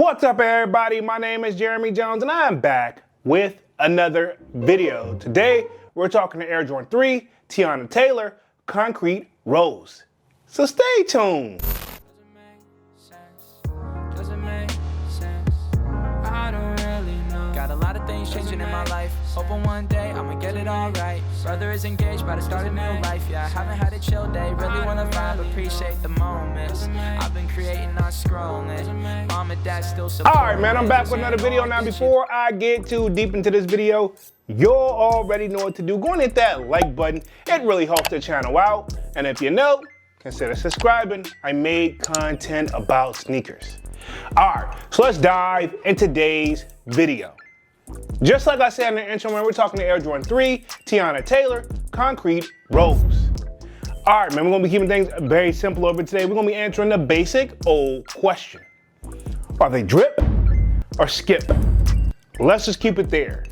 What's up, everybody? My name is Jeremy Jones and I'm back with another video. Today we're talking to Air Jordan 3, Teyana Taylor, Concrete Rose. So stay tuned. Got a lot of things changing in my life. Hoping one day I'ma get it all right. Brother is engaged, about to start a new life. Yeah, I haven't had a chill day. Really wanna vibe, appreciate the moments. I've been creating, not scrolling. Mom and dad still support. Alright, man, I'm back with another video. Now, before I get too deep into this video, you'll already know what to do. Go and hit that like button. It really helps the channel out. And if you know, consider subscribing. I made content about sneakers. Alright, so let's dive into today's video. Just like I said in the intro, man, we're talking to Air Jordan 3, Teyana Taylor, Concrete Rose. All right, man, we're gonna be keeping things very simple over today. We're gonna be answering the basic old question. Are they drip or skip? Let's just keep it there.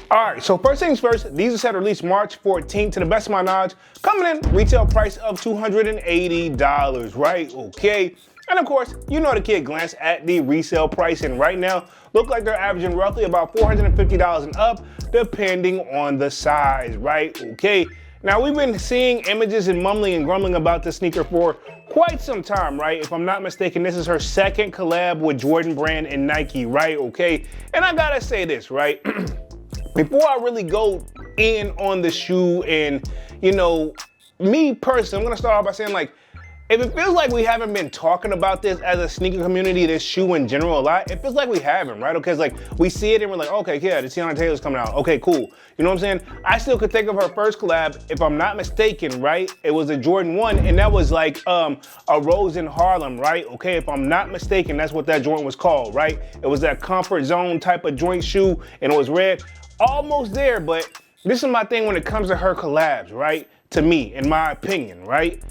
All right, so first things first, these are set to release March 14th. To the best of my knowledge, coming in retail price of $280, right? Okay. And of course, you know the kid glanced at the resale price, and right now, look like they're averaging roughly about $450 and up, depending on the size, right? Okay. Now, we've been seeing images and mumbling and grumbling about this sneaker for quite some time, right? If I'm not mistaken, this is her second collab with Jordan Brand and Nike, right? Okay. And I gotta say this, right? Before I really go in on the shoe and, you know, me personally, I'm gonna start off by saying, like, if it feels like we haven't been talking about this as a sneaker community, this shoe in general a lot, it feels like we haven't, right? Okay, it's like we see it and we're like, okay, yeah, the Teyana Taylor's coming out. Okay, cool. You know what I'm saying? I still could think of her first collab, if I'm not mistaken, right? It was a Jordan 1, and that was like a Rose in Harlem, right? Okay, if I'm not mistaken, that's what that joint was called, right? It was that comfort zone type of joint shoe, and it was red. Almost there, but this is my thing when it comes to her collabs, right? To me, in my opinion, right?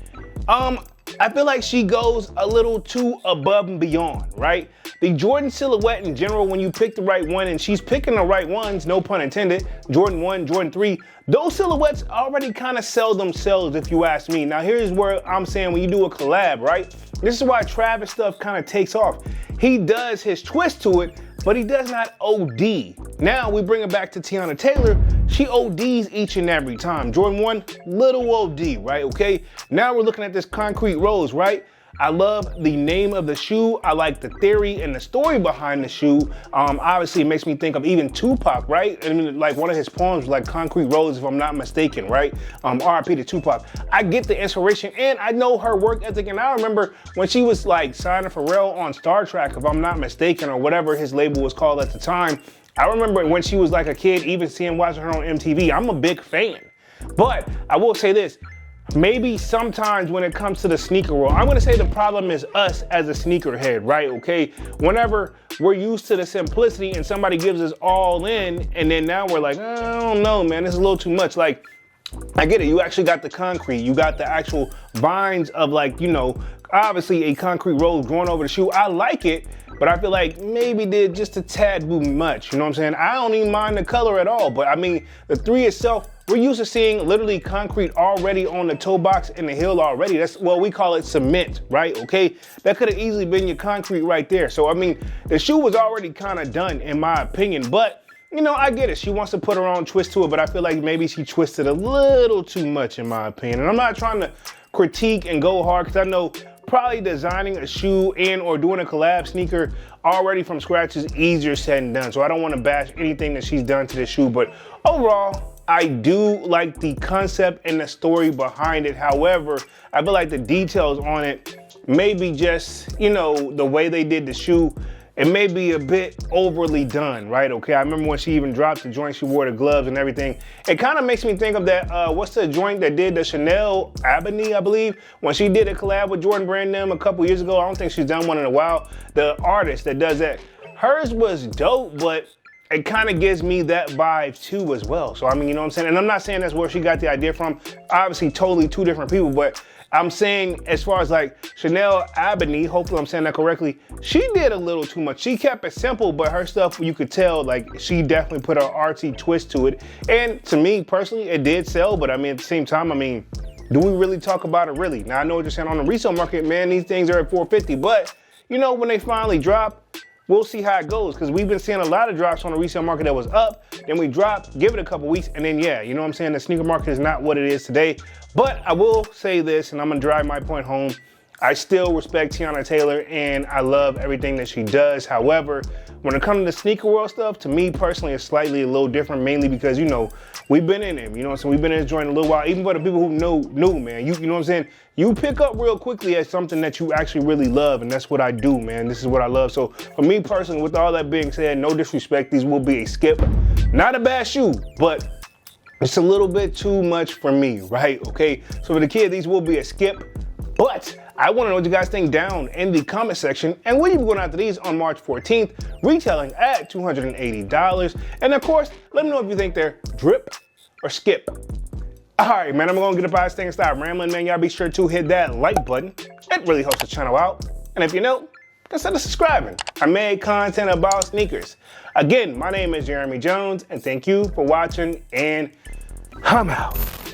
I feel like she goes a little too above and beyond, right? The Jordan silhouette in general, when you pick the right one, and she's picking the right ones, no pun intended, Jordan 1, Jordan 3, those silhouettes already kind of sell themselves, if you ask me. Now, here's where I'm saying when you do a collab, right? This is why Travis stuff kind of takes off. He does his twist to it, but he does not OD. Now we bring it back to Teyana Taylor. She ODs each and every time. Jordan 1, little OD, right? Okay. Now we're looking at this Concrete Rose, right? I love the name of the shoe. I like the theory and the story behind the shoe. Obviously, it makes me think of even Tupac, right? I mean, like one of his poems, like Concrete Rose, if I'm not mistaken, right? R.I.P. to Tupac. I get the inspiration, and I know her work ethic. And I remember when she was like signing Pharrell on Star Trek, if I'm not mistaken, or whatever his label was called at the time. I remember when she was like a kid, even watching her on MTV. I'm a big fan. But I will say this. Maybe sometimes when it comes to the sneaker world, I'm gonna say the problem is us as a sneakerhead, right? Okay, whenever we're used to the simplicity and somebody gives us all in, and then now we're like, I don't know, man, this is a little too much. Like, I get it, you actually got the concrete, you got the actual vines of, like, you know, obviously a concrete rose growing over the shoe. I like it, but I feel like maybe did just a tad too much, you know what I'm saying? I don't even mind the color at all, but I mean, the 3 itself, we're used to seeing literally concrete already on the toe box and the heel already. That's, well, we call it cement, right? Okay, that could have easily been your concrete right there. So, I mean, the shoe was already kind of done in my opinion, but you know, I get it. She wants to put her own twist to it, but I feel like maybe she twisted a little too much in my opinion. And I'm not trying to critique and go hard, because I know probably designing a shoe and or doing a collab sneaker already from scratch is easier said than done. So I don't want to bash anything that she's done to the shoe, but overall, I do like the concept and the story behind it. However, I feel like the details on it may be just, you know, the way they did the shoe, it may be a bit overly done, right? Okay, I remember when she even dropped the joint, she wore the gloves and everything. It kind of makes me think of that, what's the joint that did the Chanel Ebony, I believe, when she did a collab with Jordan Brand them a couple years ago. I don't think she's done one in a while. The artist that does that, hers was dope, but it kind of gives me that vibe too as well. So, I mean, you know what I'm saying? And I'm not saying that's where she got the idea from. Obviously, totally two different people, but I'm saying as far as like Chanel Ebony, hopefully I'm saying that correctly, she did a little too much. She kept it simple, but her stuff, you could tell, like, she definitely put an artsy twist to it. And to me, personally, it did sell, but I mean, at the same time, I mean, do we really talk about it really? Now, I know what you're saying on the resale market, man, these things are at $450, but, you know, when they finally drop, we'll see how it goes, because we've been seeing a lot of drops on the resale market that was up, then we drop, give it a couple weeks, and then yeah, you know what I'm saying, the sneaker market is not what it is today. But I will say this, and I'm gonna drive my point home, I still respect Teyana Taylor and I love everything that she does. However, when it comes to the sneaker world stuff, to me personally, it's slightly a little different, mainly because, you know, we've been in it, you know what I'm saying? We've been in this joint a little while, even for the people who knew, man, you know what I'm saying? You pick up real quickly at something that you actually really love, and that's what I do, man. This is what I love. So for me personally, with all that being said, no disrespect, these will be a skip. Not a bad shoe, but it's a little bit too much for me, right? Okay, so for the kid, these will be a skip, but I want to know what you guys think down in the comment section. And we'll be going after these on March 14th, retailing at $280. And of course, let me know if you think they're drip or skip. All right, man, I'm going to get up out of this thing and stop rambling, man. Y'all be sure to hit that like button. It really helps the channel out. And if you know, consider subscribing. I made content about sneakers. Again, my name is Jeremy Jones, and thank you for watching, and I'm out.